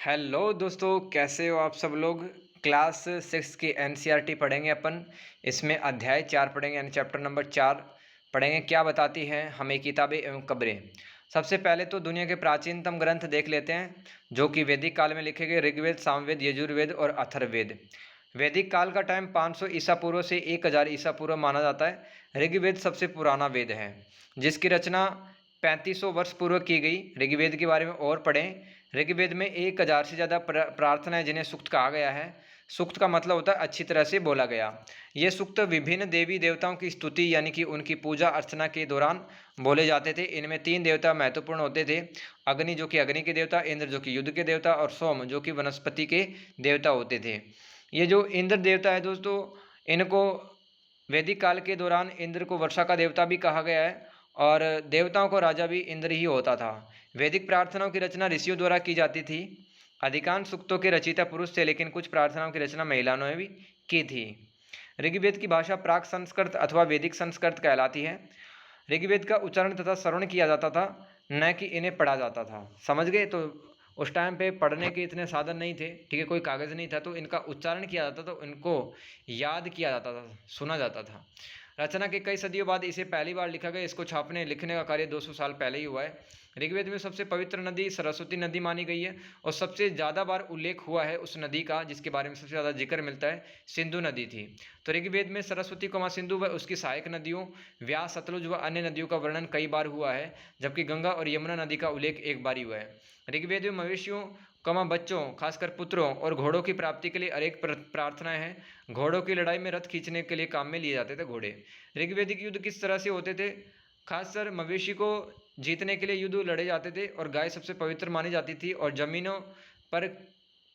Hello दोस्तों, कैसे हो आप सब लोग। क्लास 6 की एनसीईआरटी पढ़ेंगे अपन। इसमें अध्याय 4 पढ़ेंगे यानी चैप्टर नंबर 4 पढ़ेंगे। क्या बताती हैं हमें किताबें एवं कब्रें। सबसे पहले तो दुनिया के प्राचीनतम ग्रंथ देख लेते हैं, जो कि वैदिक काल में लिखे गए ऋग्वेद, सामवेद, यजुर्वेद और अथर्ववेद। वैदिक काल का टाइम 500 ईसा पूर्व से 1000 ईसा पूर्व माना जाता है। ऋग्वेद सबसे पुराना वेद है, जिसकी रचना 3500 वर्ष पूर्व की गई। ऋग्वेद के बारे में और पढ़ें। ऋग्वेद में 1000 से ज़्यादा प्रार्थनाएं जिन्हें सूक्त कहा गया है। सूक्त का मतलब होता है अच्छी तरह से बोला गया। ये सूक्त विभिन्न देवी देवताओं की स्तुति यानी कि उनकी पूजा अर्चना के दौरान बोले जाते थे। इनमें 3 देवता महत्वपूर्ण होते थे। अग्नि जो कि अग्नि के देवता, इंद्र जो कि युद्ध के देवता और सोम जो कि वनस्पति के देवता होते थे। ये जो इंद्र देवता है दोस्तों, इनको वैदिक काल के दौरान इंद्र को वर्षा का देवता भी कहा गया है और देवताओं को राजा भी इंद्र ही होता था। वैदिक प्रार्थनाओं की रचना ऋषियों द्वारा की जाती थी। अधिकांश सूक्तों के रचयिता पुरुष थे, लेकिन कुछ प्रार्थनाओं की रचना महिलाओं ने भी की थी। ऋग्वेद की भाषा प्राक संस्कृत अथवा वैदिक संस्कृत कहलाती है। ऋग्वेद का उच्चारण तथा श्रवण किया जाता था, न कि इन्हें पढ़ा जाता था। समझ गए। तो उस टाइम पे पढ़ने के इतने साधन नहीं थे, ठीक है, कोई कागज़ नहीं था, तो इनका उच्चारण किया जाता था, इनको याद किया जाता था, सुना जाता था। रचना के कई सदियों बाद इसे पहली बार लिखा गया। इसको छापने लिखने का कार्य 200 साल पहले ही हुआ है। ऋग्वेद में सबसे पवित्र नदी सरस्वती नदी मानी गई है और सबसे ज़्यादा बार उल्लेख हुआ है उस नदी का जिसके बारे में सबसे ज़्यादा जिक्र मिलता है, सिंधु नदी थी। तो ऋग्वेद में सरस्वती सिंधु व उसकी सहायक नदियों व्यास, सतलुज व अन्य नदियों का वर्णन कई बार हुआ है, जबकि गंगा और यमुना नदी का उल्लेख एक बार ही हुआ है। ऋग्वेद में मवेशियों बच्चों, खासकर पुत्रों और घोड़ों की प्राप्ति के लिए अनेक प्रार्थनाएं हैं। घोड़ों की लड़ाई में रथ खींचने के लिए काम में लिए जाते थे घोड़े। ऋग्वेदिक युद्ध किस तरह से होते थे। खासकर मवेशी को जीतने के लिए युद्ध लड़े जाते थे और गाय सबसे पवित्र मानी जाती थी और जमीनों पर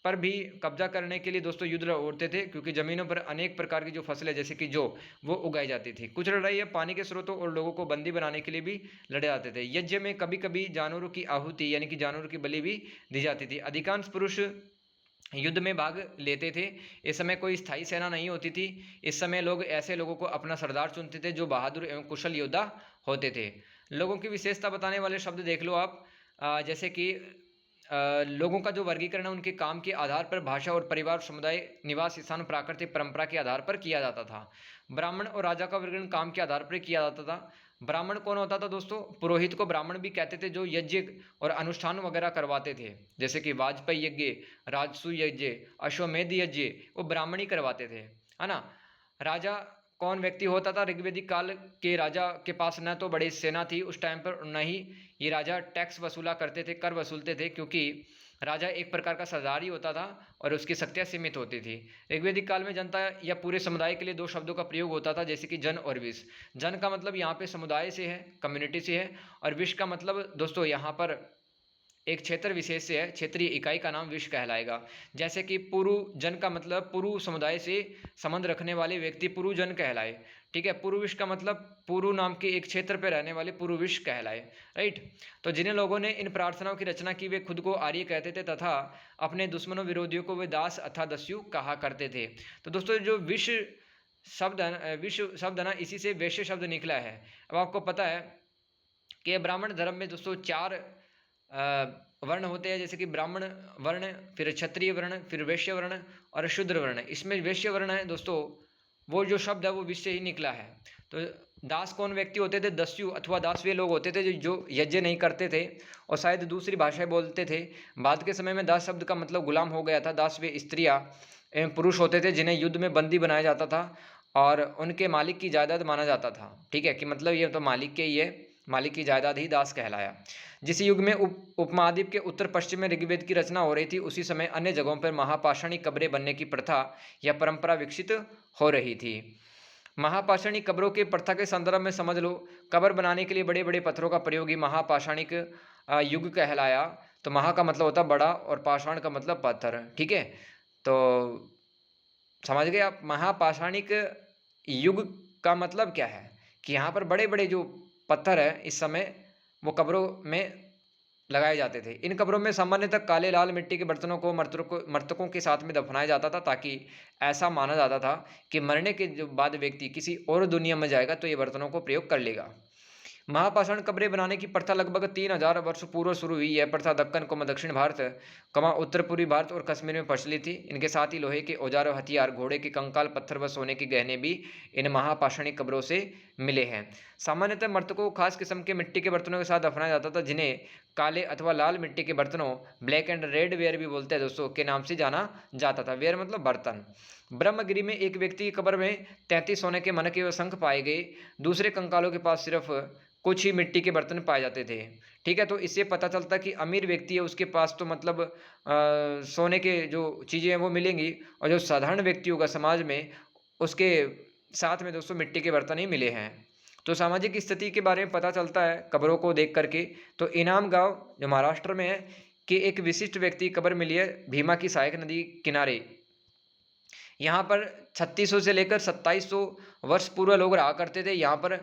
पर भी कब्जा करने के लिए दोस्तों युद्ध होते थे, क्योंकि ज़मीनों पर अनेक प्रकार की जो फसलें जैसे कि जो वो उगाई जाती थी। कुछ लड़ाई पानी के स्रोतों और लोगों को बंदी बनाने के लिए भी लड़े जाते थे। यज्ञ में कभी कभी जानवरों की आहुति यानी कि जानवरों की बलि भी दी जाती थी। अधिकांश पुरुष युद्ध में भाग लेते थे। इस समय कोई स्थायी सेना नहीं होती थी। इस समय लोग ऐसे लोगों को अपना सरदार चुनते थे जो बहादुर एवं कुशल योद्धा होते थे। लोगों की विशेषता बताने वाले शब्द देख लो आप। जैसे कि लोगों का जो वर्गीकरण है उनके काम के आधार पर, भाषा और परिवार, समुदाय, निवास स्थान, प्राकृतिक परंपरा के आधार पर किया जाता था। ब्राह्मण और राजा का वर्गीकरण काम के आधार पर किया जाता था। ब्राह्मण कौन होता था दोस्तों। पुरोहित को ब्राह्मण भी कहते थे, जो यज्ञ और अनुष्ठान वगैरह करवाते थे, जैसे कि वाजपेयी यज्ञ, राजसू यज्ञ, अश्वमेध यज्ञ, वो ब्राह्मण ही करवाते थे, है ना। राजा कौन व्यक्ति होता था। ऋग्वेदिक काल के राजा के पास न तो बड़ी सेना थी उस टाइम पर, न ही ये राजा टैक्स वसूला करते थे, कर वसूलते थे, क्योंकि राजा एक प्रकार का सरदार ही होता था और उसकी शक्तियाँ सीमित होती थी। ऋग्वेदिक काल में जनता या पूरे समुदाय के लिए दो शब्दों का प्रयोग होता था, जैसे कि जन और विश। जन का मतलब यहाँ पे समुदाय से है, कम्युनिटी से है, और विश का मतलब दोस्तों यहाँ पर एक क्षेत्र विशेष से है, क्षेत्रीय इकाई का नाम विश्व कहलाएगा। जैसे कि पुरु जन का मतलब पुरु समुदाय से संबंध रखने वाले व्यक्ति पुरुजन कहलाए, ठीक है। पुरु विश्व का मतलब पुरु नाम के एक क्षेत्र पर रहने वाले पुरु विश्व कहलाए, राइट। तो जिन लोगों ने इन प्रार्थनाओं की रचना की वे खुद को आर्य कहते थे तथा अपने दुश्मनों विरोधियों को वे दास अथवा दस्यु कहा करते थे। तो दोस्तों जो विश्व शब्द है ना, इसी से वैश्य शब्द निकला है। अब आपको पता है कि ब्राह्मण धर्म में दोस्तों 4 वर्ण होते हैं, जैसे कि ब्राह्मण वर्ण, फिर क्षत्रिय वर्ण, फिर वैश्य वर्ण और शूद्र वर्ण। इसमें वैश्य वर्ण है दोस्तों, वो जो शब्द है वो विश्व से ही निकला है। तो दास कौन व्यक्ति होते थे। दस्यु अथवा दास वे लोग होते थे जो यज्ञ नहीं करते थे और शायद दूसरी भाषाएं बोलते थे। बाद के समय में दास शब्द का मतलब गुलाम हो गया था। दास वे स्त्रियां एवं पुरुष होते थे जिन्हें युद्ध में बंदी बनाया जाता था और उनके मालिक की जायदाद माना जाता था, ठीक है, कि मतलब ये तो मालिक के ही है, मालिक की जायदाद ही दास कहलाया। जिस युग में उपमहाद्वीप के उत्तर पश्चिम में ऋग्वेद की रचना हो रही थी, उसी समय अन्य जगहों पर महापाषाणी कब्रें बनने की प्रथा या परंपरा विकसित हो रही थी। महापाषाणी कब्रों के प्रथा के संदर्भ में समझ लो, कब्र बनाने के लिए बड़े बड़े पत्थरों का प्रयोग ही महापाषाणिक युग कहलाया। तो महा का मतलब होता बड़ा और पाषाण का मतलब पत्थर, ठीक है। तो समझ गए आप। महापाषाणिक युग का मतलब क्या है कि यहाँ पर बड़े बड़े जो पत्थर है इस समय वो कब्रों में लगाए जाते थे। इन कब्रों में सामान्यतः काले लाल मिट्टी के बर्तनों को मृतकों के साथ में दफनाया जाता था, ताकि ऐसा माना जाता था कि मरने के जो बाद व्यक्ति किसी और दुनिया में जाएगा तो ये बर्तनों को प्रयोग कर लेगा। महापाषाण कब्रें बनाने की प्रथा लगभग 3000 वर्ष पूर्व शुरू हुई। यह प्रथा दक्कन दक्षिण भारत, उत्तर पूर्वी भारत और कश्मीर में प्रचलित थी। इनके साथ ही लोहे के औजार और हथियार, घोड़े के कंकाल, पत्थर व सोने के गहने भी इन महापाषाणिक कब्रों से मिले हैं। सामान्यतः मृतकों को खास किस्म के मिट्टी के बर्तनों के साथ दफनाया जाता था, जिन्हें काले अथवा लाल मिट्टी के बर्तनों, ब्लैक एंड रेड वेयर भी बोलते हैं दोस्तों, के नाम से जाना जाता था। वेयर मतलब बर्तन। ब्रह्मगिरी में एक व्यक्ति की कब्र में 33 सोने के मनके व शंख पाए गए। दूसरे कंकालों के पास सिर्फ कुछ ही मिट्टी के बर्तन पाए जाते थे। ठीक है, तो इससे पता चलता कि अमीर व्यक्ति है उसके पास तो मतलब सोने के जो चीज़ें हैं वो मिलेंगी, और जो साधारण व्यक्ति होगा समाज में, उसके साथ में दोस्तों मिट्टी के बर्तन ही मिले हैं। तो सामाजिक स्थिति के बारे में पता चलता है कब्रों को देख करके। तो इनाम गांव जो महाराष्ट्र में है कि एक विशिष्ट व्यक्ति कब्र मिली है भीमा की सहायक नदी किनारे। यहाँ पर 3600 से लेकर 2700 वर्ष पूर्व लोग रहा करते थे। यहाँ पर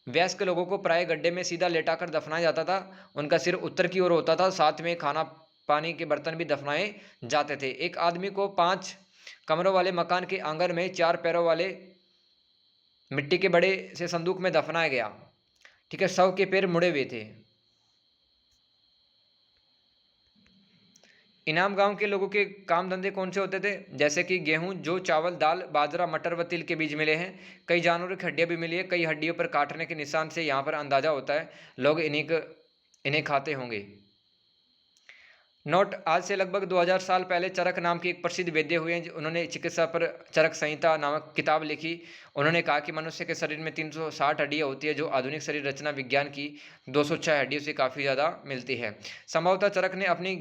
वयस्क लोगों को प्राय गड्ढे में सीधा लेटाकर दफनाया जाता था। उनका सिर उत्तर की ओर होता था, साथ में खाना पानी के बर्तन भी दफनाए जाते थे। एक आदमी को 5 कमरों वाले मकान के आंगन में 4 पैरों वाले मिट्टी के बड़े से संदूक में दफनाया गया। ठीक है, शव के पैर मुड़े हुए थे। इनाम गांव के लोगों के काम धंधे कौन से होते थे? जैसे कि गेहूं, जौ, चावल, दाल, बाजरा, मटर व तिल के बीज मिले हैं। कई जानवरों की हड्डियां भी मिली है। कई हड्डियों पर काटने के निशान से यहाँ पर अंदाजा होता है लोग इन्हें खाते होंगे। नोट: आज से लगभग 2000 साल पहले चरक नाम के एक प्रसिद्ध वैद्य हुए हैं। उन्होंने चिकित्सा पर चरक संहिता नामक किताब लिखी। उन्होंने कहा कि मनुष्य के शरीर में 360 हड्डियां होती है, जो आधुनिक शरीर रचना विज्ञान की 206 हड्डियों से काफ़ी ज़्यादा मिलती है। संभवतः चरक ने अपनी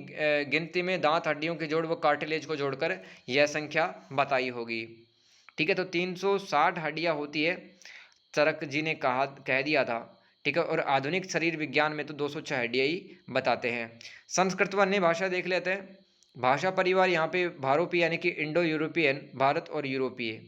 गिनती में दांत, हड्डियों के जोड़ व कार्टिलेज को जोड़कर यह संख्या बताई होगी। ठीक है, तो 360 हड्डियाँ होती है, चरक जी ने कह दिया था। ठीक है, और आधुनिक शरीर विज्ञान में तो 206 हड्डियाँ ही बताते हैं। संस्कृत व अन्य भाषा देख लेते हैं। भाषा परिवार यहाँ पे भारोपीय यानी कि इंडो यूरोपियन, भारत और यूरोपीय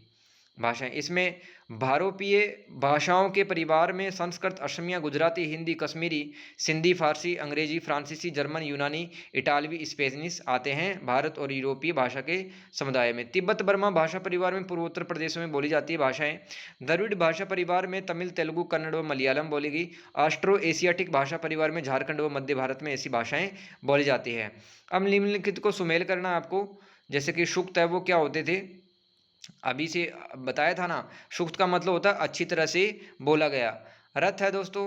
भाषाएं। इसमें भारोपीय भाषाओं के परिवार में संस्कृत, असमिया, गुजराती, हिंदी, कश्मीरी, सिंधी, फारसी, अंग्रेजी, फ्रांसीसी, जर्मन, यूनानी, इटालवी, स्पेनिश आते हैं भारत और यूरोपीय भाषा के समुदाय में। तिब्बत बर्मा भाषा परिवार में पूर्वोत्तर प्रदेशों में बोली जाती है भाषाएं। द्रविड़ भाषा परिवार में तमिल, तेलुगु, कन्नड़ व मलयालम बोली गई। ऑस्ट्रो एशियाटिक भाषा परिवार में झारखंड व मध्य भारत में ऐसी भाषाएं बोली जाती है। अब निम्नलिखित को सुमेल करना है आपको। जैसे कि सूक्त है वो क्या होते थे, अभी से बताया था ना। सूक्त का मतलब होता है अच्छी तरह से बोला गया। रथ है दोस्तों,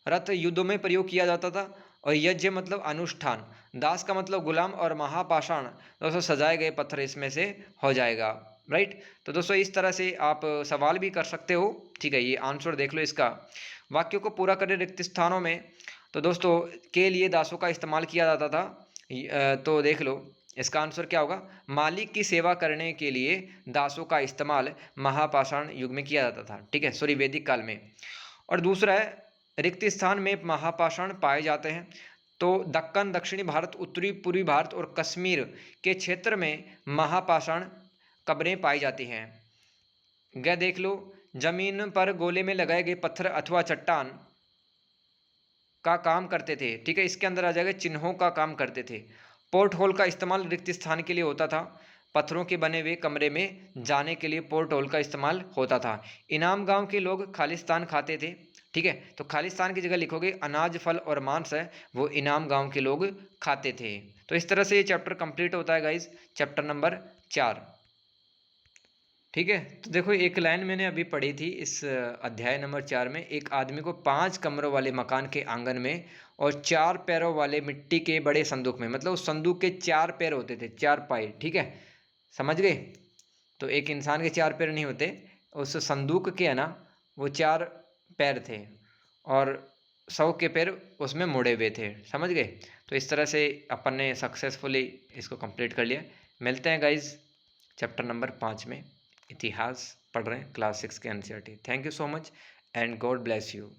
रथ युद्धों में प्रयोग किया जाता था। और यज्ञ मतलब अनुष्ठान। दास का मतलब गुलाम। और महापाषाण दोस्तों सजाए गए पत्थर इसमें से हो जाएगा। राइट, तो दोस्तों इस तरह से आप सवाल भी कर सकते हो। ठीक है, ये आंसर देख लो इसका। वाक्यों को पूरा करें रिक्त स्थानों में। तो दोस्तों के लिए दासों का इस्तेमाल किया जाता था। तो देख लो इसका आंसर क्या होगा। मालिक की सेवा करने के लिए दासों का इस्तेमाल महापाषाण युग में किया जाता था। ठीक है, सॉरी वैदिक काल में। और दूसरा है रिक्त स्थान में महापाषाण पाए जाते हैं। तो दक्कन, दक्षिणी भारत, उत्तरी पूर्वी भारत और कश्मीर के क्षेत्र में महापाषाण कब्रें पाई जाती हैं। क्या देख लो, जमीन पर गोले में लगाए गए पत्थर अथवा चट्टान का काम करते थे। ठीक है, इसके अंदर आ जाएगा चिन्हों का काम करते थे। पोर्ट होल का इस्तेमाल रिक्त स्थान के लिए होता था। पत्थरों के बने हुए कमरे में जाने के लिए पोर्ट होल का इस्तेमाल होता था। इनाम गांव के लोग खालिस्तान खाते थे। ठीक है, तो खालिस्तान की जगह लिखोगे अनाज, फल और मांस है वो इनाम गांव के लोग खाते थे। तो इस तरह से ये चैप्टर कंप्लीट होता है गाइज, चैप्टर नंबर 4। ठीक है, तो देखो एक लाइन मैंने अभी पढ़ी थी इस अध्याय नंबर 4 में। एक आदमी को 5 कमरों वाले मकान के आंगन में और 4 पैरों वाले मिट्टी के बड़े संदूक में, मतलब उस संदूक के 4 पैर होते थे, 4 पाए। ठीक है, समझ गए। तो एक इंसान के 4 पैर नहीं होते, उस संदूक के है ना वो 4 पैर थे, और 100 के पैर उसमें मुड़े हुए थे। समझ गए। तो इस तरह से अपन ने सक्सेसफुली इसको कंप्लीट कर लिया। मिलते हैं गाइज चैप्टर नंबर 5 में। इतिहास पढ़ रहे हैं क्लास 6 के NCERT. Thank you so much and God bless you.